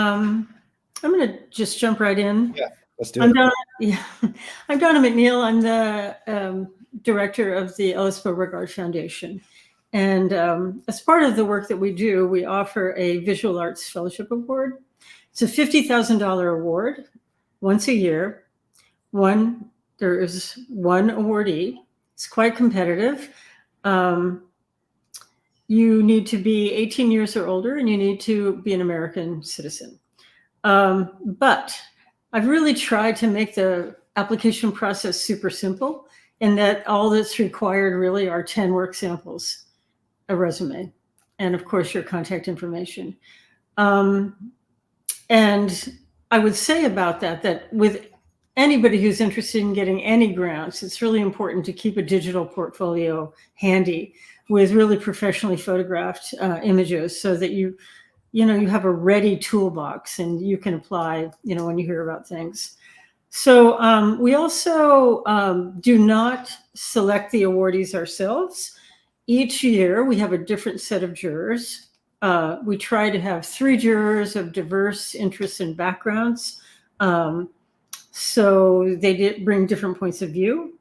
I'm going to just jump right in. Yeah, let's do I'm it. Donna, yeah, I'm Donna Mcneil. I'm the director of the Ellis-Beauregard Foundation. And as part of the work that we do, we offer a Visual Arts Fellowship Award. It's a $50,000 award once a year. There is one awardee. It's quite competitive. You need to be 18 years or older, and you need to be an American citizen. But I've really tried to make the application process super simple, in that all that's required really are 10 work samples, a resume, and of course your contact information. And I would say about that with anybody who's interested in getting any grants, it's really important to keep a digital portfolio handy with really professionally photographed images, so that you have a ready toolbox and you can apply, when you hear about things. So we also do not select the awardees ourselves. Each year we have a different set of jurors. We try to have 3 jurors of diverse interests and backgrounds. So they bring different points of view.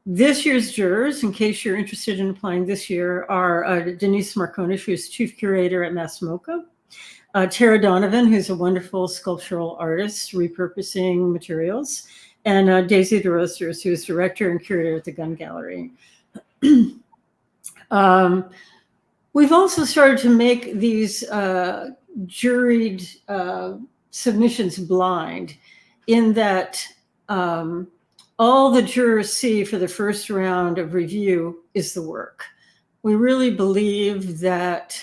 This year's jurors, in case you're interested in applying this year, are Denise Marconish, who's chief curator at Mass MoCA, Tara Donovan, who's a wonderful sculptural artist repurposing materials, and Daisy DeRoasters, who's director and curator at the Gun Gallery. We've also started to make these juried submissions blind, in that all the jurors see for the first round of review is the work. We really believe that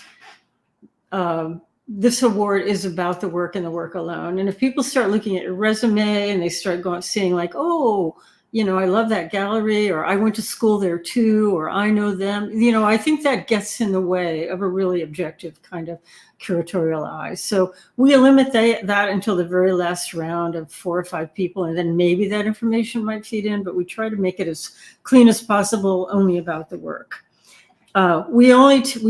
this award is about the work and the work alone. And if people start looking at your resume and they start seeing like, oh, I love that gallery, or I went to school there too, or I know them, I think that gets in the way of a really objective kind of curatorial eye. So we limit that until the very last round of 4 or 5 people, and then maybe that information might feed in, but we try to make it as clean as possible, only about the work. We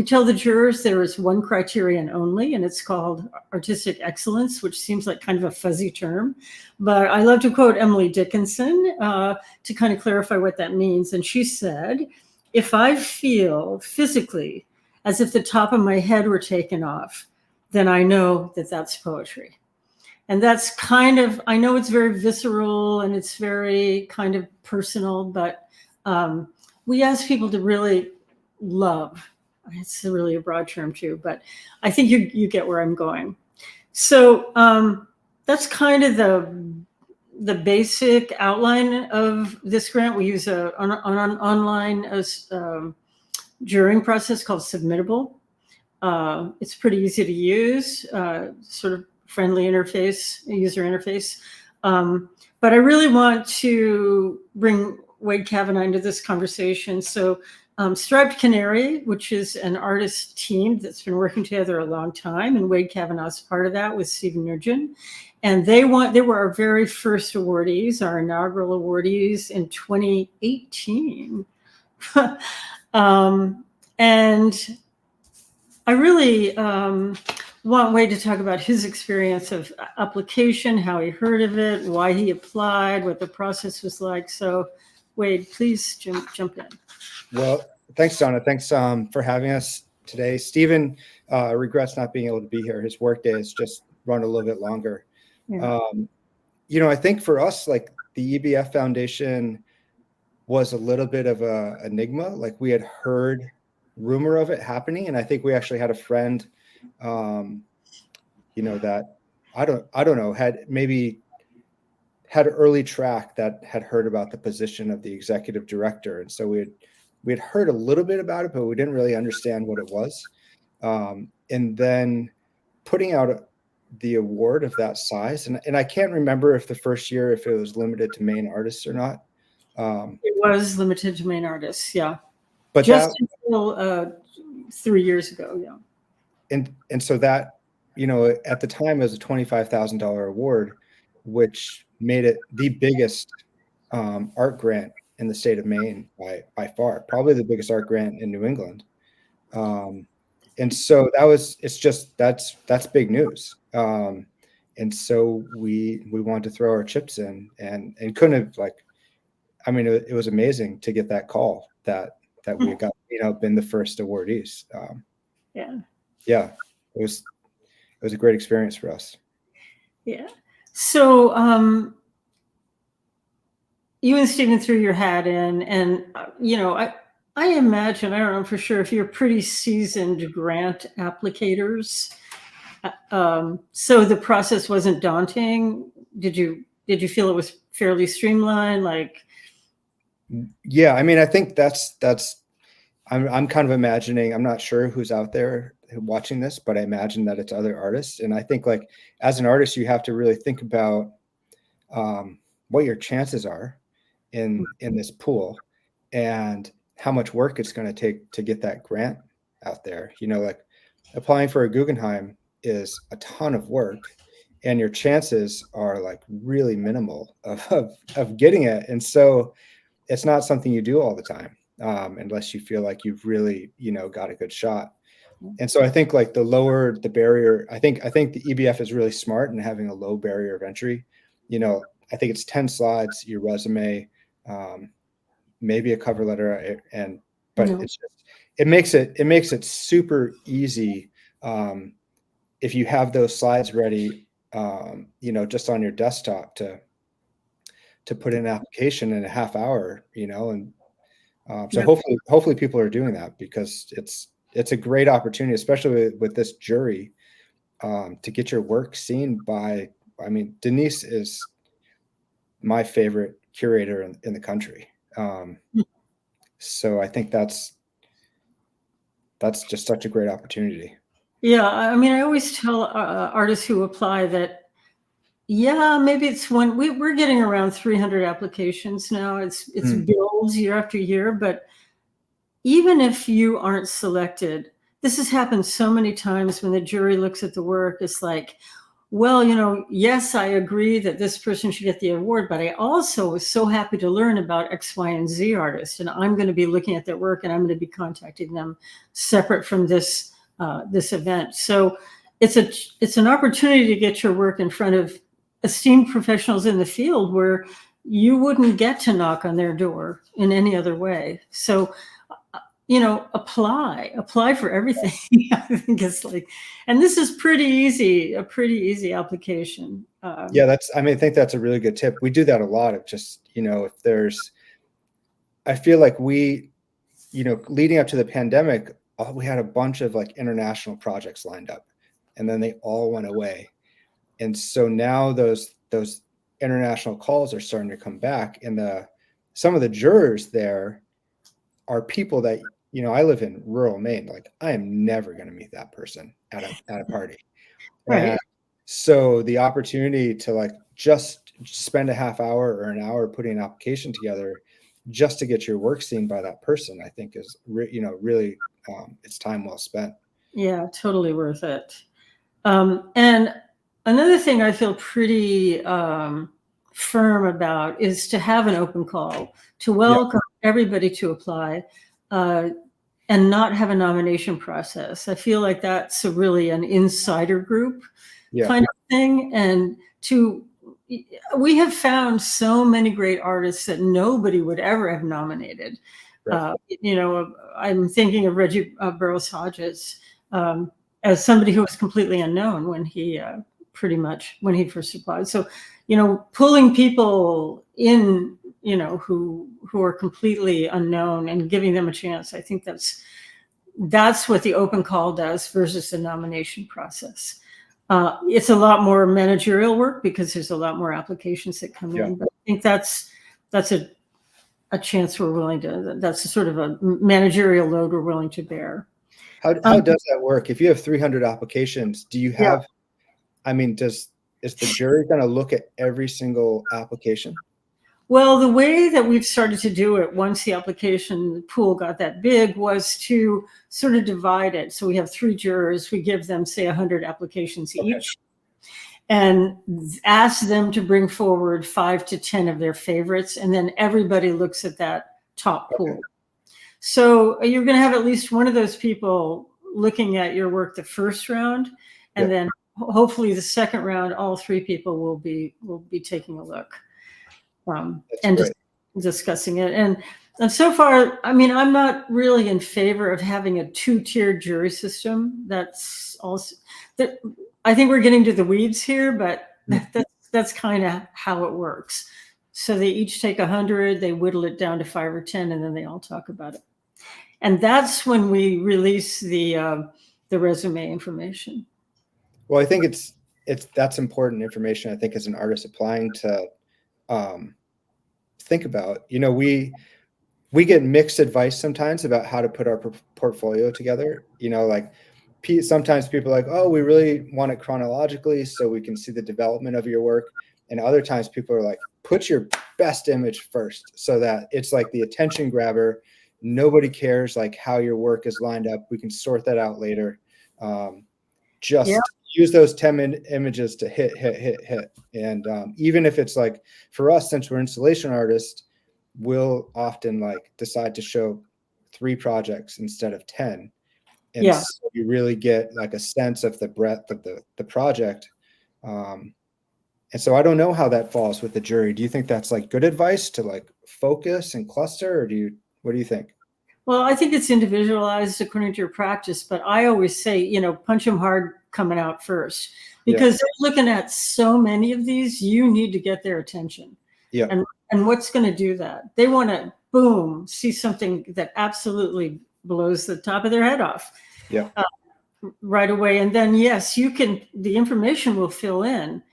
tell the jurors there is one criterion only, and it's called artistic excellence, which seems like kind of a fuzzy term. But I love to quote Emily Dickinson to kind of clarify what that means. And she said, if I feel physically as if the top of my head were taken off, then I know that that's poetry. And that's kind of, I know it's very visceral and it's very kind of personal, but we ask people to really love. It's really a broad term too, but I think you get where I'm going. So that's kind of the basic outline of this grant. We use an online juring process called Submittable. It's pretty easy to use, sort of friendly user interface. But I really want to bring Wade Kavanaugh into this conversation. So Striped Canary, which is an artist team that's been working together a long time, and Wade Kavanaugh is part of that with Stephen Nugent. And they were our very first awardees, our inaugural awardees in 2018. And I really want Wade to talk about his experience of application, how he heard of it, why he applied, what the process was like. So Wade, please jump in. Well, thanks, Donna. Thanks for having us today. Stephen regrets not being able to be here. His workday has just run a little bit longer. Yeah. I think for us, like the EBF Foundation was a little bit of an enigma. Like we had heard rumor of it happening, and I think we actually had a friend, that I don't know, had early track that had heard about the position of the executive director, and so we had heard a little bit about it, but we didn't really understand what it was. And then putting out the award of that size, and I can't remember if the first year if it was limited to Maine artists or not. It was limited to Maine artists, yeah. But just until 3 years ago, yeah. And so that, at the time it was a $25,000 award, which made it the biggest art grant in the state of Maine by far, probably the biggest art grant in New England. And so that's big news. And so we wanted to throw our chips in and couldn't have I mean, it was amazing to get that call that we got, been the first awardees. Yeah, it was a great experience for us. Yeah. So, you and Stephen threw your hat in, and I imagine, I don't know for sure, if you're pretty seasoned grant applicators. So the process wasn't daunting. Did you feel it was fairly streamlined? Yeah, I mean, I think I'm kind of imagining, I'm not sure who's out there watching this, but I imagine that it's other artists. And I think as an artist, you have to really think about what your chances are in this pool and how much work it's going to take to get that grant out there. Applying for a Guggenheim is a ton of work, and your chances are really minimal of getting it. And so it's not something you do all the time, unless you feel like you've really, got a good shot. And so I think the lower the barrier, I think the EBF is really smart in having a low barrier of entry. I think it's 10 slides, your resume, maybe a cover letter, but it makes it super easy if you have those slides ready, just on your desktop to put in an application in a half hour, and so hopefully people are doing that, because it's a great opportunity, especially with this jury, to get your work seen by. I mean, Denise is my favorite curator in the country. So I think that's just such a great opportunity. Yeah, I mean, I always tell artists who apply that, maybe it's we're getting around 300 applications now. It's builds year after year, but even if you aren't selected, this has happened so many times when the jury looks at the work. It's like, well, yes, I agree that this person should get the award, but I also was so happy to learn about X, Y, and Z artists, and I'm going to be looking at their work, and I'm going to be contacting them separate from this event. So it's an opportunity to get your work in front of esteemed professionals in the field where you wouldn't get to knock on their door in any other way. So apply for everything. I think it's and this is a pretty easy application. Yeah, I think that's a really good tip. We do that a lot of just, I feel like leading up to the pandemic, we had a bunch of international projects lined up, and then they all went away. And so now those international calls are starting to come back, and some of the jurors there are people that, I live in rural Maine. I am never going to meet that person at a party. Right. And so the opportunity to just spend a half hour or an hour putting an application together just to get your work seen by that person, I think is, really, it's time well spent. Yeah, totally worth it. And another thing I feel pretty firm about is to have an open call, to welcome everybody to apply, and not have a nomination process. I feel like that's really an insider group kind of thing. And we have found so many great artists that nobody would ever have nominated. Right. I'm thinking of Reggie Burroughs Hodges as somebody who was completely unknown when he first applied. So, pulling people in, who are completely unknown and giving them a chance, I think that's what the open call does versus the nomination process. It's a lot more managerial work because there's a lot more applications that come in. But I think that's a chance we're willing to. That's a sort of a managerial load we're willing to bear. How does that work? If you have 300 applications, do you have? I mean, is the jury going to look at every single application? Well, the way that we've started to do it once the application pool got that big was to sort of divide it. So we have 3 jurors. We give them, say, 100 applications each, and ask them to bring forward 5 to 10 of their favorites. And then everybody looks at that top pool. So you're going to have at least one of those people looking at your work the first round, and then hopefully the second round, all three people will be taking a look and discussing it. And so far, I mean, I'm not really in favor of having a 2-tiered jury system. That's also that. I think we're getting to the weeds here, but that's kind of how it works. So they each take 100, they whittle it down to 5 or 10, and then they all talk about it. And that's when we release the resume information. Well, I think that's important information. I think as an artist applying to think about, we get mixed advice sometimes about how to put our portfolio together. Like sometimes people are like, oh, we really want it chronologically so we can see the development of your work. And other times people are like, put your best image first so that it's like the attention grabber. Nobody cares like how your work is lined up. We can sort that out later. Use those 10 images to hit. And even if it's like, for us, since we're installation artists, we'll often like decide to show 3 projects instead of 10. And so you really get like a sense of the breadth of the project. And so I don't know how that falls with the jury. Do you think that's like good advice to like focus and cluster, or what do you think? Well, I think it's individualized according to your practice, but I always say, punch them hard coming out first, because they're looking at so many of these, you need to get their attention. Yeah. And what's going to do that? They want to, boom, see something that absolutely blows the top of their head off. Yeah. Right away. And then, yes, the information will fill in.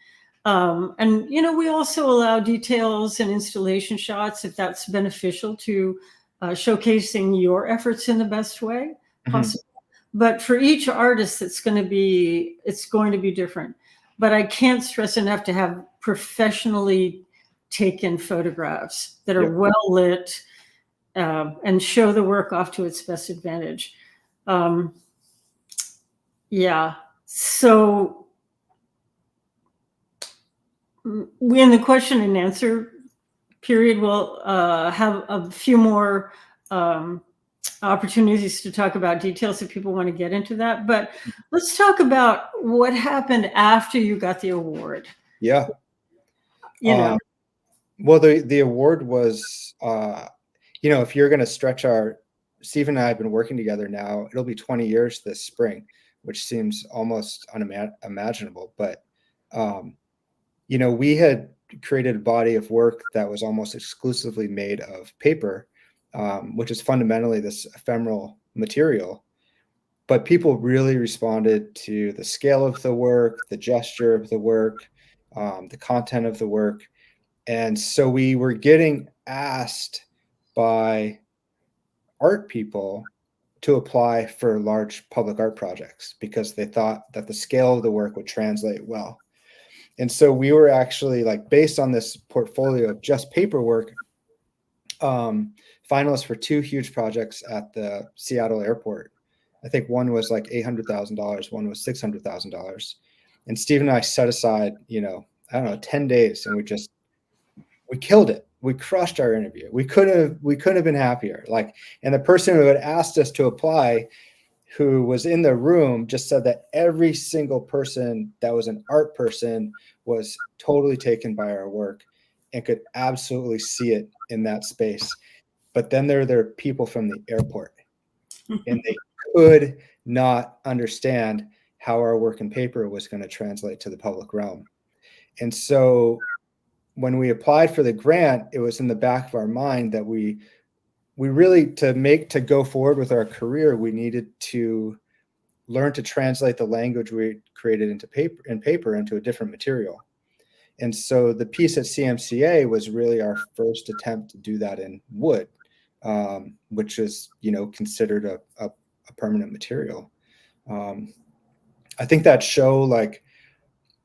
And, we also allow details and installation shots if that's beneficial to showcasing your efforts in the best way possible. But for each artist, it's going to be different. But I can't stress enough to have professionally taken photographs that are well lit and show the work off to its best advantage. So we, in the question and answer period, we'll have a few more opportunities to talk about details if people want to get into that. But let's talk about what happened after you got the award. Yeah. Well, the award was, if you're going to stretch Steve and I have been working together now, it'll be 20 years this spring, which seems almost unimaginable. But, we had created a body of work that was almost exclusively made of paper, which is fundamentally this ephemeral material. But people really responded to the scale of the work, the gesture of the work, the content of the work. And so we were getting asked by art people to apply for large public art projects because they thought that the scale of the work would translate well. And so we were actually, like, based on this portfolio of just paperwork, finalists for 2 huge projects at the Seattle airport. I think one was like $800,000, one was $600,000. And Steve and I set aside, 10 days, and we killed it. We crushed our interview. We couldn't have been happier. And the person who had asked us to apply, who was in the room, just said that every single person that was an art person was totally taken by our work and could absolutely see it in that space. But then there are people from the airport, and they could not understand how our work in paper was going to translate to the public realm. And so when we applied for the grant, it was in the back of our mind that we really, to go forward with our career, we needed to learn to translate the language we created into paper into a different material. And so the piece at CMCA was really our first attempt to do that in wood, which is, considered a permanent material. I think that show,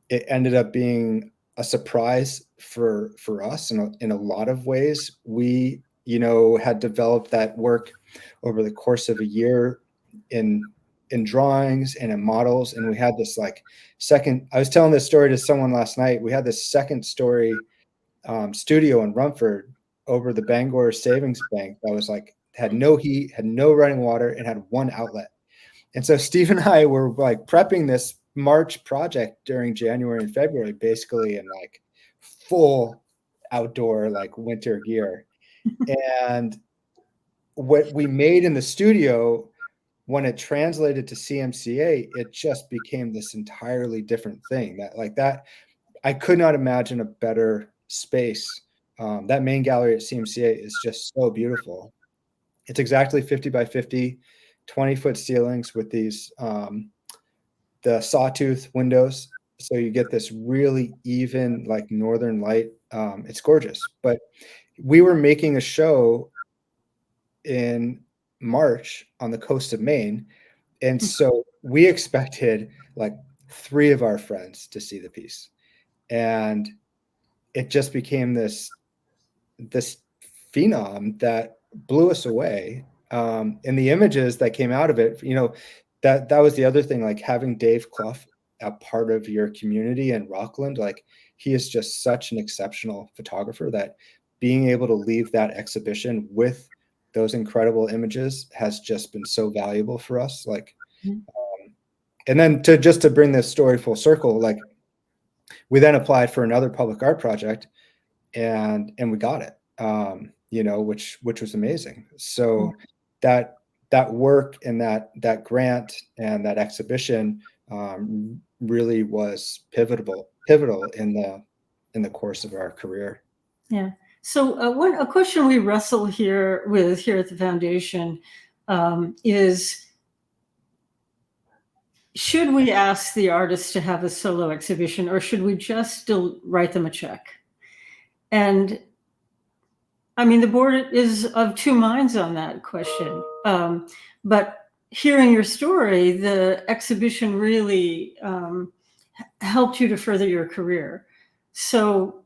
it ended up being a surprise for us in a lot of ways. We, had developed that work over the course of a year in drawings and in models. And we had this I was telling this story to someone last night. We had this second story studio in Rumford over the Bangor Savings Bank that was had no heat, had no running water, and had one outlet. And so Steve and I were like prepping this March project during January and February, basically in like full outdoor, like winter gear. And what we made in the studio, when it translated to CMCA, it just became this entirely different thing. That I could not imagine a better space. That main gallery at CMCA is just so beautiful. It's exactly 50 by 50, 20-foot ceilings with these the sawtooth windows. So you get this really even, like northern light. It's gorgeous. But we were making a show in March on the coast of Maine. And so we expected like 3 of our friends to see the piece. And it just became this phenom that blew us away. And the images that came out of it, that was the other thing, like having Dave Clough a part of your community in Rockland, like he is just such an exceptional photographer that being able to leave that exhibition with those incredible images has just been so valuable for us. Like, and then to bring this story full circle, like we then applied for another public art project and we got it, which was amazing. So that work and that grant and that exhibition really was pivotal in the course of our career. Yeah. So a question we wrestle here at the foundation is, should we ask the artists to have a solo exhibition, or should we just still write them a check? And I mean, the board is of 2 minds on that question. But hearing your story, the exhibition really helped you to further your career. So,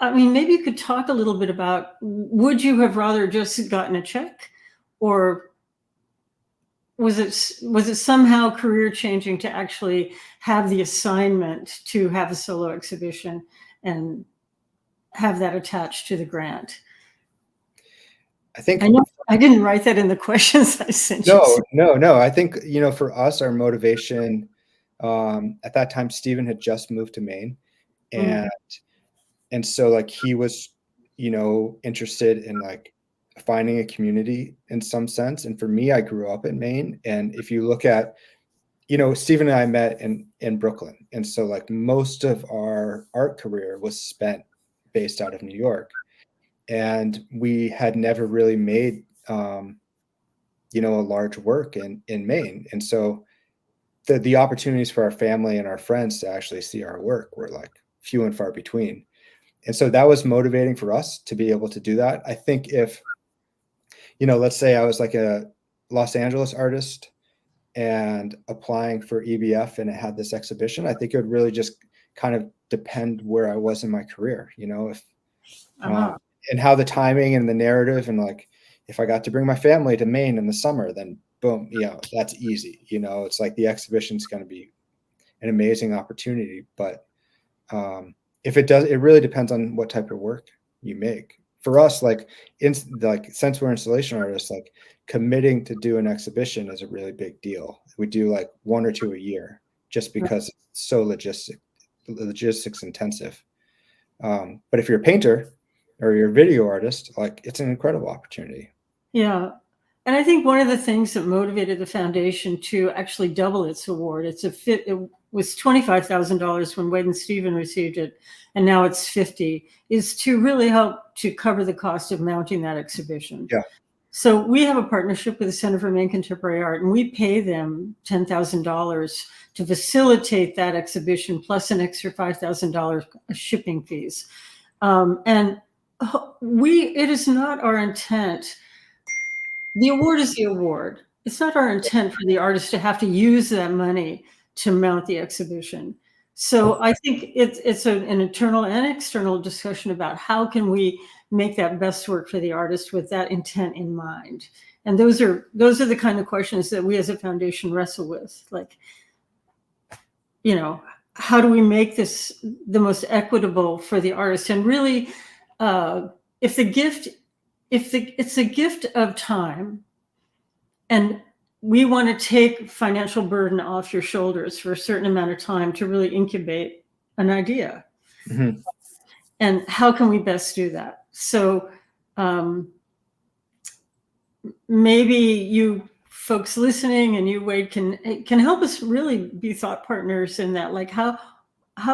I mean, maybe you could talk a little bit about, would you have rather just gotten a check, or was it somehow career changing to actually have the assignment to have a solo exhibition and have that attached to the grant? I know I didn't write that in the questions I sent you. No. I think, for us, our motivation, at that time, Stephen had just moved to Maine, and so like he was, interested in like finding a community in some sense. And for me, I grew up in Maine. And if you look at, Stephen and I met in Brooklyn. And so like most of our art career was spent based out of New York. And we had never really made, a large work in Maine. And so the opportunities for our family and our friends to actually see our work were like few and far between. And so that was motivating for us to be able to do that. I think if, let's say I was like a Los Angeles artist and applying for EBF and it had this exhibition, I think it would really just kind of depend where I was in my career, if, and how the timing and the narrative, and like, if I got to bring my family to Maine in the summer, then boom, that's easy. It's like the exhibition's going to be an amazing opportunity. But if it does, it really depends on what type of work you make. For us, since we're installation artists, like committing to do an exhibition is a really big deal. We do like 1 or 2 a year just because it's so logistics intensive. But if you're a painter or you're a video artist, like it's an incredible opportunity. Yeah. And I think one of the things that motivated the foundation to actually double its award, it was $25,000 when Wade and Stephen received it, and now it's $50,000, is to really help to cover the cost of mounting that exhibition. Yeah. So we have a partnership with the Center for Maine Contemporary Art, and we pay them $10,000 to facilitate that exhibition, plus an extra $5,000 shipping fees. And it is not our intent. The award is the award. It's not our intent for the artist to have to use that money to mount the exhibition. So I think it's an internal and external discussion about how can we make that best work for the artist with that intent in mind. And those are the kind of questions that we as a foundation wrestle with. Like, how do we make this the most equitable for the artist? And really, it's a gift of time, and we want to take financial burden off your shoulders for a certain amount of time to really incubate an idea. Mm-hmm. And how can we best do that? So maybe you folks listening and you, Wade, can help us really be thought partners in that. Like, how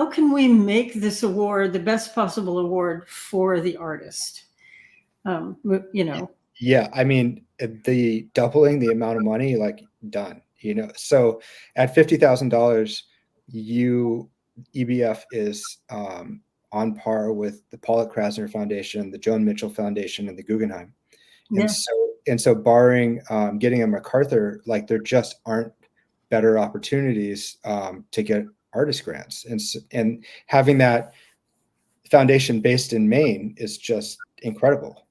can we make this award the best possible award for the artist? Yeah, I mean, the doubling the amount of money, like, done. So at $50,000, EBF is on par with the Pollock Krasner Foundation, the Joan Mitchell Foundation, and the Guggenheim. Yeah. And so barring getting a MacArthur, like, there just aren't better opportunities to get artist grants. And having that foundation based in Maine is just incredible.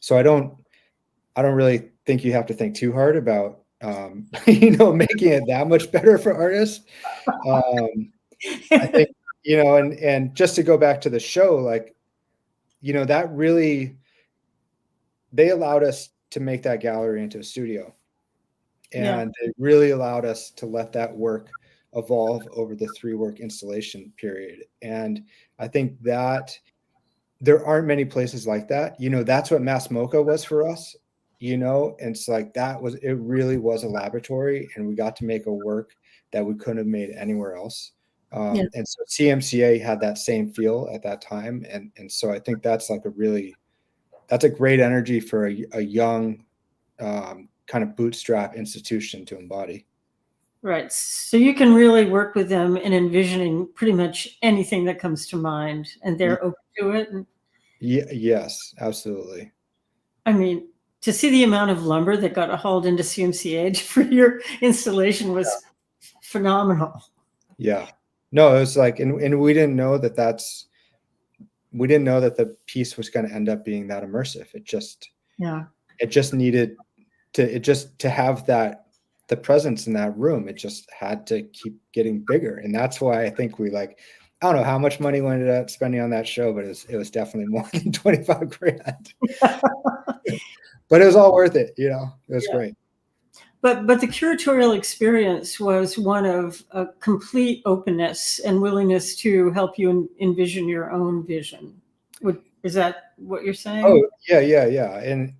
So I don't really think you have to think too hard about making it that much better for artists. I think, and just to go back to the show, like, that really, they allowed us to make that gallery into a studio, and it really allowed us to let that work evolve over the 3-work installation period. And I think that there aren't many places like that. That's what Mass MoCA was for us, and it's like, it really was a laboratory, and we got to make a work that we couldn't have made anywhere else. And so CMCA had that same feel at that time. And so I think that's like that's a great energy for a young kind of bootstrap institution to embody. Right. So you can really work with them in envisioning pretty much anything that comes to mind, and they're open to it. Yes, absolutely. I mean, to see the amount of lumber that got hauled into CMCA for your installation was phenomenal. Yeah. No, it was like, and we didn't know that the piece was going to end up being that immersive. It just needed to have the presence in that room. It just had to keep getting bigger. And that's why I think I don't know how much money we ended up spending on that show, but it was definitely more than 25 grand. But it was all worth it. It was great. But the curatorial experience was one of a complete openness and willingness to help you envision your own vision. Is that what you're saying? Oh, yeah. And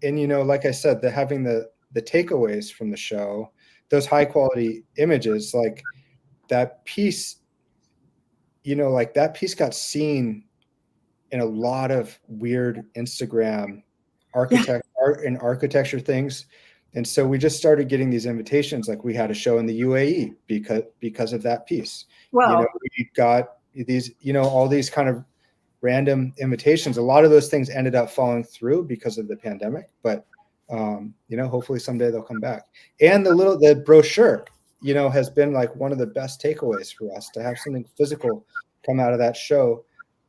like I said, having the takeaways from the show, those high quality images, like that piece, that piece got seen in a lot of weird Instagram art and architecture things. And so we just started getting these invitations. Like, we had a show in the UAE because of that piece. Wow. We got these, all these kind of random invitations. A lot of those things ended up falling through because of the pandemic, but hopefully someday they'll come back. And the brochure, has been like one of the best takeaways for us, to have something physical come out of that show,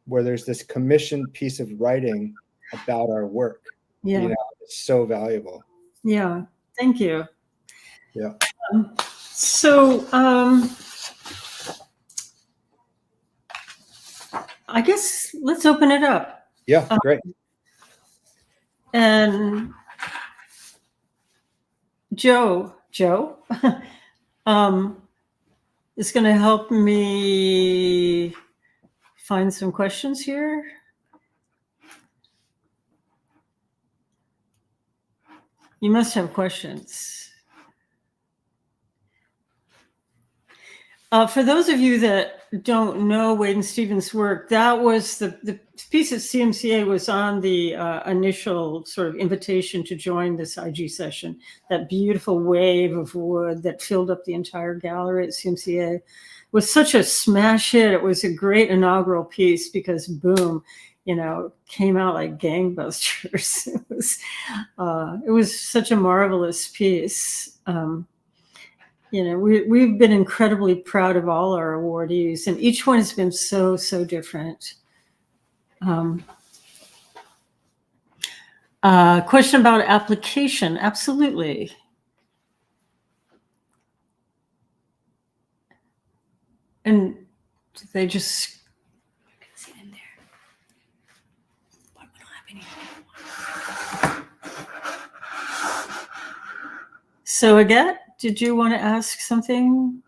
where there's this commissioned piece of writing about our work. Yeah. It's so valuable. Yeah. Thank you. Yeah. I guess let's open it up. Yeah, great. And Joe is going to help me find some questions here. You must have questions. For those of you that don't know Wade and Stephen's work, that was the piece at CMCA was on the initial sort of invitation to join this IG session. That beautiful wave of wood that filled up the entire gallery at CMCA was such a smash hit. It was a great inaugural piece because, boom, came out like gangbusters. It was such a marvelous piece. We've been incredibly proud of all our awardees, and each one has been so different. Question about application. Absolutely. And they just in there. What will happen? So Agathe, did you want to ask something?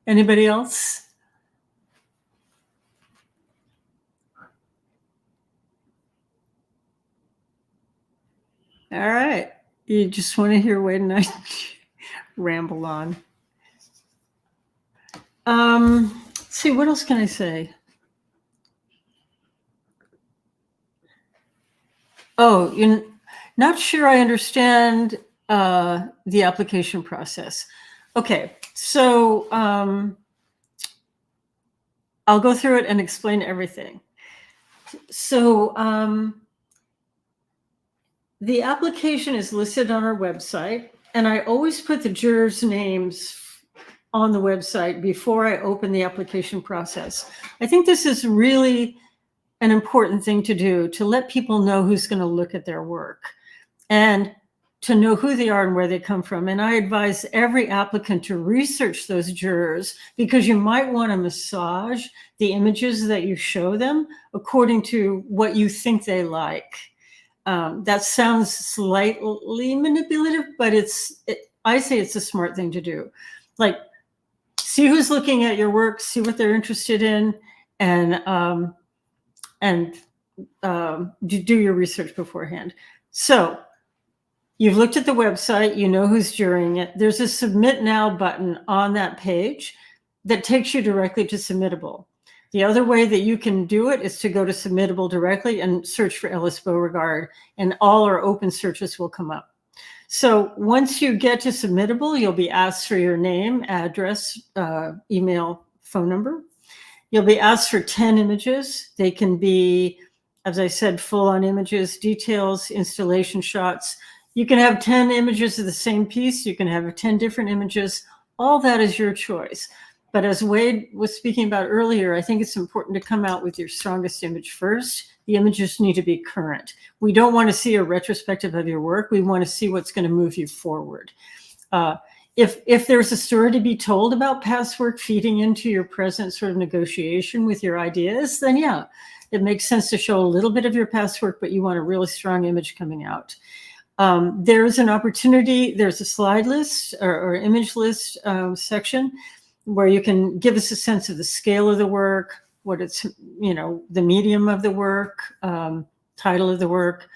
Anybody else? All right. You just want to hear Wade and I ramble on. Let's see, what else can I say? Oh, you're not sure I understand the application process. Okay, so I'll go through it and explain everything. So the application is listed on our website, and I always put the jurors' names on the website before I open the application process. I think this is really an important thing to do, to let people know who's going to look at their work and to know who they are and where they come from. And I advise every applicant to research those jurors, because you might want to massage the images that you show them according to what you think they like. That sounds slightly manipulative, but I say it's a smart thing to do. Like, see who's looking at your work, see what they're interested in, and do your research beforehand. So you've looked at the website, you know who's jurying it. There's a Submit Now button on that page that takes you directly to Submittable. The other way that you can do it is to go to Submittable directly and search for Ellis-Beauregard, and all our open searches will come up. So once you get to Submittable, you'll be asked for your name, address, email, phone number. You'll be asked for 10 images. They can be, as I said, full-on images, details, installation shots. You can have 10 images of the same piece. You can have 10 different images. All that is your choice. But as Wade was speaking about earlier, I think it's important to come out with your strongest image first. The images need to be current. We don't want to see a retrospective of your work. We want to see what's going to move you forward. If there's a story to be told about past work feeding into your present sort of negotiation with your ideas, then yeah, it makes sense to show a little bit of your past work, but you want a really strong image coming out. There's an opportunity, there's a slide list or image list section where you can give us a sense of the scale of the work, what it's, the medium of the work, title of the work.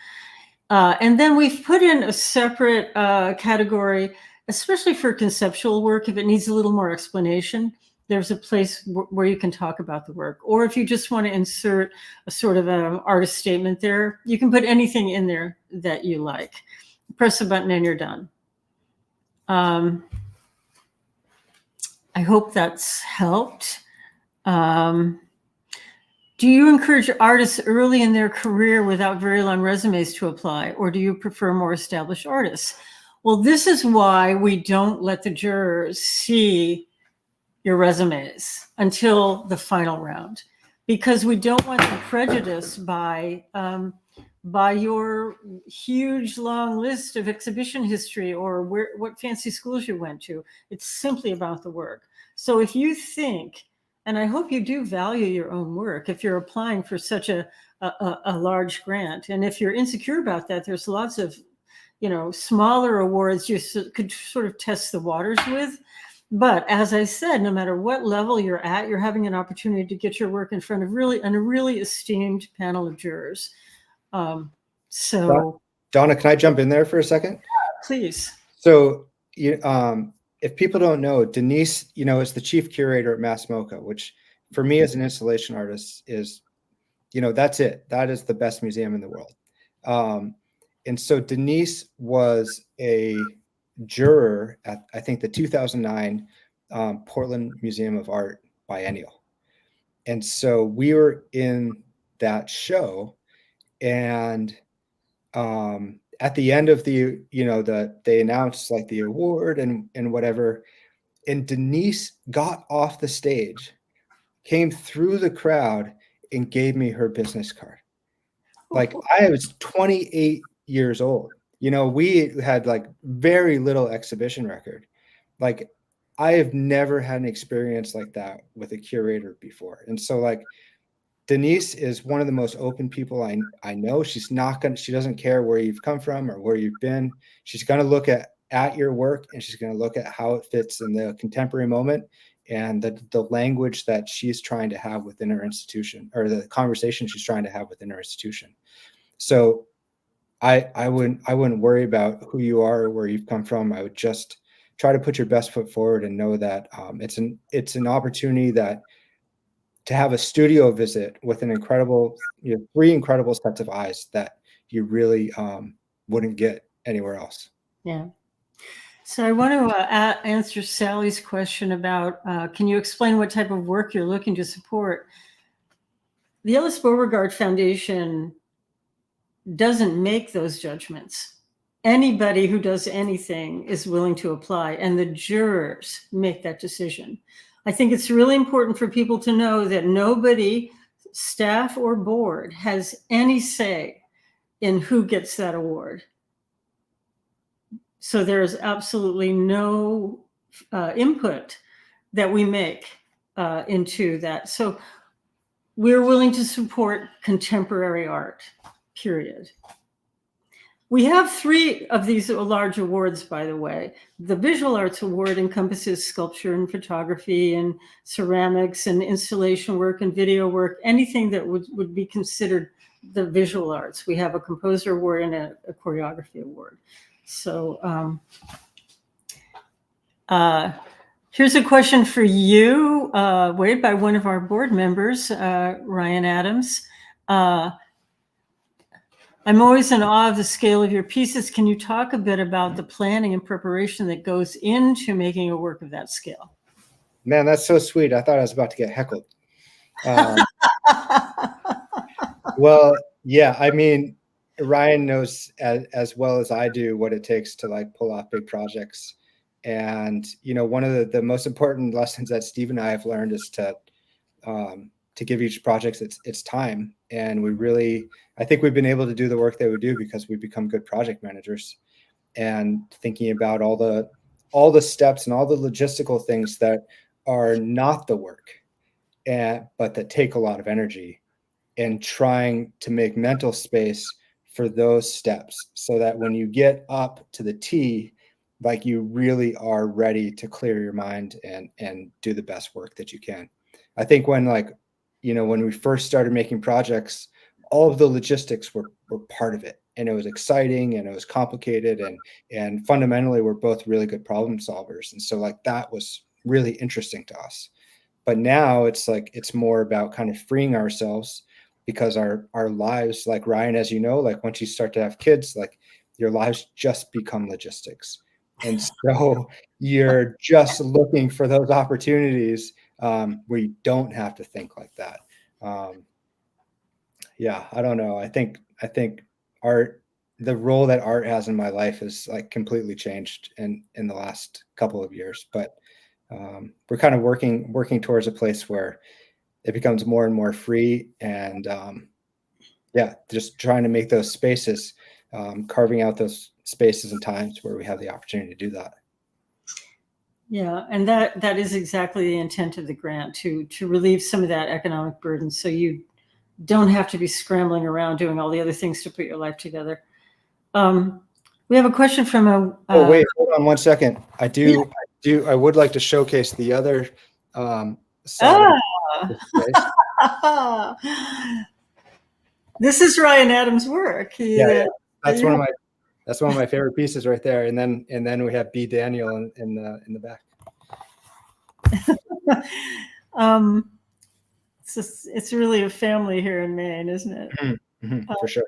And then we've put in a separate category, especially for conceptual work. If it needs a little more explanation, there's a place where you can talk about the work. Or if you just want to insert a sort of an artist statement there, you can put anything in there that you like. Press a button and you're done. I hope that's helped. Do you encourage artists early in their career without very long resumes to apply, or do you prefer more established artists? Well, this is why we don't let the jurors see your resumes until the final round, because we don't want them prejudiced by your huge long list of exhibition history or what fancy schools you went to. It's simply about the work. So if you think, and I hope you do value your own work if you're applying for such a large grant, and if you're insecure about that, there's lots of smaller awards you could sort of test the waters with. But as I said, no matter what level you're at, you're having an opportunity to get your work in front of a really esteemed panel of jurors. So Donna, can I jump in there for a second? Yeah, please. So if people don't know, Denise, is the chief curator at Mass MoCA, which for me as an installation artist is, that's it. That is the best museum in the world. And so Denise was a juror at, I think, the 2009 Portland Museum of Art biennial. And so we were in that show, and at the end of the, they announced like the award and whatever, and Denise got off the stage, came through the crowd, and gave me her business card. Like, I was 28 years old. we had like very little exhibition record. Like I have never had an experience like that with a curator before. And so like Denise is one of the most open people I know. She doesn't care where you've come from or where you've been. She's going to look at your work, and she's going to look at how it fits in the contemporary moment and the language that she's trying to have within her institution, or the conversation she's trying to have within her institution. So I wouldn't worry about who you are or where you've come from. I would just try to put your best foot forward and know that it's an opportunity that to have a studio visit with an incredible, 3 incredible sets of eyes that you really wouldn't get anywhere else. Yeah. So I want to answer Sally's question about, can you explain what type of work you're looking to support? The Ellis-Beauregard Foundation doesn't make those judgments. Anybody who does anything is willing to apply, and the jurors make that decision. I think it's really important for people to know that nobody, staff or board, has any say in who gets that award. So there is absolutely no input that we make into that. So we're willing to support contemporary art, period. We have 3 of these large awards, by the way. The Visual Arts Award encompasses sculpture and photography and ceramics and installation work and video work, anything that would be considered the visual arts. We have a composer award and a choreography award. So here's a question for you, Wade, by one of our board members, Ryan Adams. I'm always in awe of the scale of your pieces. Can you talk a bit about the planning and preparation that goes into making a work of that scale? Man, that's so sweet. I thought I was about to get heckled. Well, yeah, I mean, Ryan knows as well as I do what it takes to like pull off big projects. And, one of the most important lessons that Steve and I have learned is to give each project its time. And I think we've been able to do the work that we do because we've become good project managers, and thinking about all the steps and all the logistical things that are not the work, but that take a lot of energy, and trying to make mental space for those steps so that when you get up to the T, like you really are ready to clear your mind and do the best work that you can. I think when we first started making projects, all of the logistics were part of it, and it was exciting and it was complicated, and fundamentally we're both really good problem solvers. And so like that was really interesting to us. But now it's more about kind of freeing ourselves, because our lives, like Ryan, as you know, like once you start to have kids, like your lives just become logistics. And so you're just looking for those opportunities where you don't have to think like that. Yeah, I don't know. I think art, the role that art has in my life is like completely changed in the last couple of years. But we're kind of working towards a place where it becomes more and more free, and just trying to make those spaces, carving out those spaces and times where we have the opportunity to do that. Yeah, and that is exactly the intent of the grant, to relieve some of that economic burden, so you don't have to be scrambling around doing all the other things to put your life together. We have a question from a. Oh wait, hold on one second. I would like to showcase the other side. This is Ryan Adams' work. Yeah. That's one of my favorite pieces right there. And then we have B. Daniel in the back. It's really a family here in Maine, isn't it? Mm-hmm, for sure.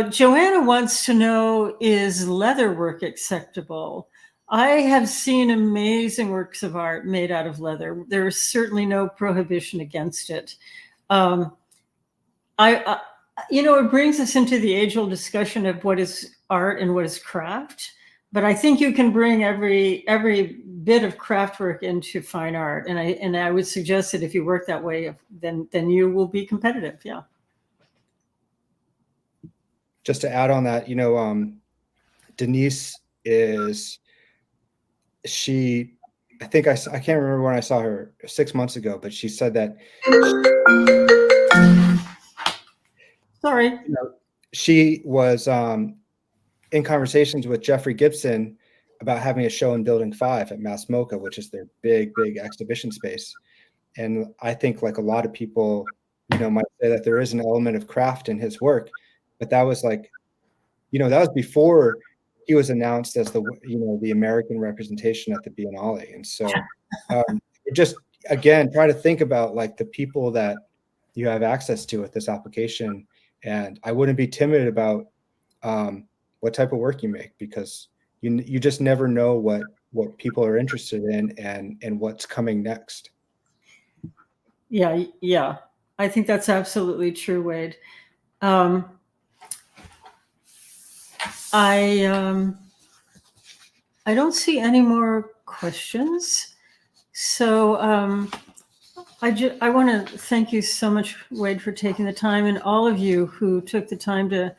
Joanna wants to know, is leather work acceptable? I have seen amazing works of art made out of leather. There is certainly no prohibition against it. It brings us into the age-old discussion of what is art and what is craft. But I think you can bring every bit of craft work into fine art, and I would suggest that if you work that way, then you will be competitive. Yeah. Just to add on that, Denise is, I think I can't remember when I saw her 6 months ago, but she said that Sorry. She was in conversations with Jeffrey Gibson about having a show in Building 5 at Mass MoCA, which is their big exhibition space. And I think like a lot of people, might say that there is an element of craft in his work, but that was like, that was before he was announced as the American representation at the Biennale. And so just, again, try to think about like the people that you have access to with this application. And I wouldn't be timid about what type of work you make, because you just never know what people are interested in and what's coming next. Yeah. I think that's absolutely true, Wade. I don't see any more questions. So I want to thank you so much, Wade, for taking the time, and all of you who took the time to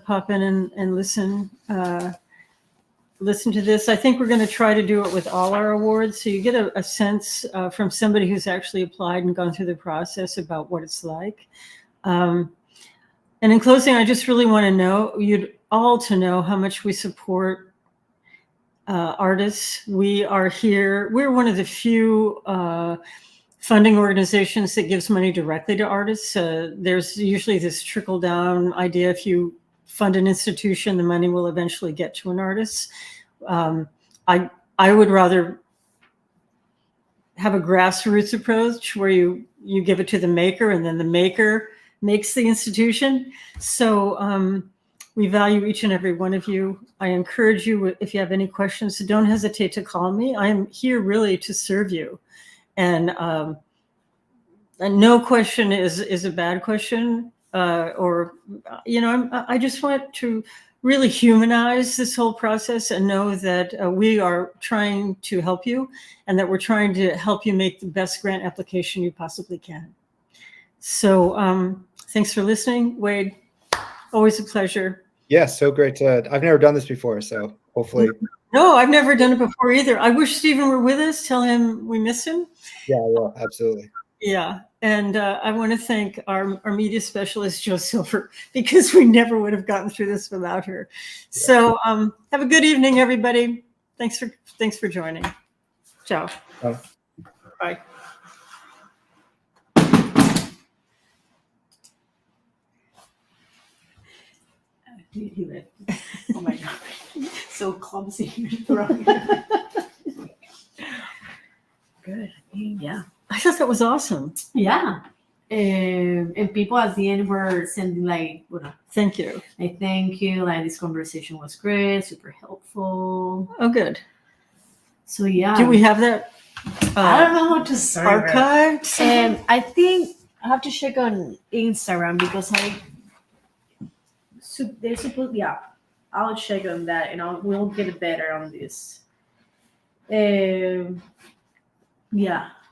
pop in and listen to this. I think we're going to try to do it with all our awards, so you get a sense from somebody who's actually applied and gone through the process about what it's like. And in closing, I just really want to know you'd all to know how much we support artists. We are here. We're one of the few funding organizations that gives money directly to artists. There's usually this trickle down idea. If you fund an institution, the money will eventually get to an artist. I would rather have a grassroots approach where you give it to the maker, and then the maker makes the institution. So we value each and every one of you. I encourage you, if you have any questions, don't hesitate to call me. I'm here really to serve you. And no question is a bad question. I just want to really humanize this whole process and know that we are trying to help you, and that we're trying to help you make the best grant application you possibly can. So thanks for listening, Wade. Always a pleasure. Yeah, so great I've never done this before, so hopefully. No, I've never done it before either. I wish Stephen were with us. Tell him we miss him. Yeah, I will, absolutely. Yeah, and I want to thank our media specialist, Jo Silver, because we never would have gotten through this without her. Yeah. So have a good evening, everybody. Thanks for joining. Ciao. Bye. He lived. Oh my God. So clumsy. Good. Yeah. I thought that was awesome. Yeah. And people at the end were sending like, thank you. Like, thank you. Like, this conversation was great, super helpful. Oh, good. So yeah. Do we have that? I don't know how to start archived. And I think I have to check on Instagram because they're supposed, yeah. I'll check on that and we'll get better on this. Yeah,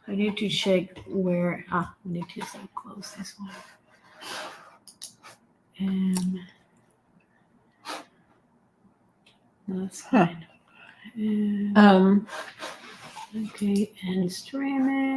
I need to check where. I need to close this one. That's fine. Okay, and stream it.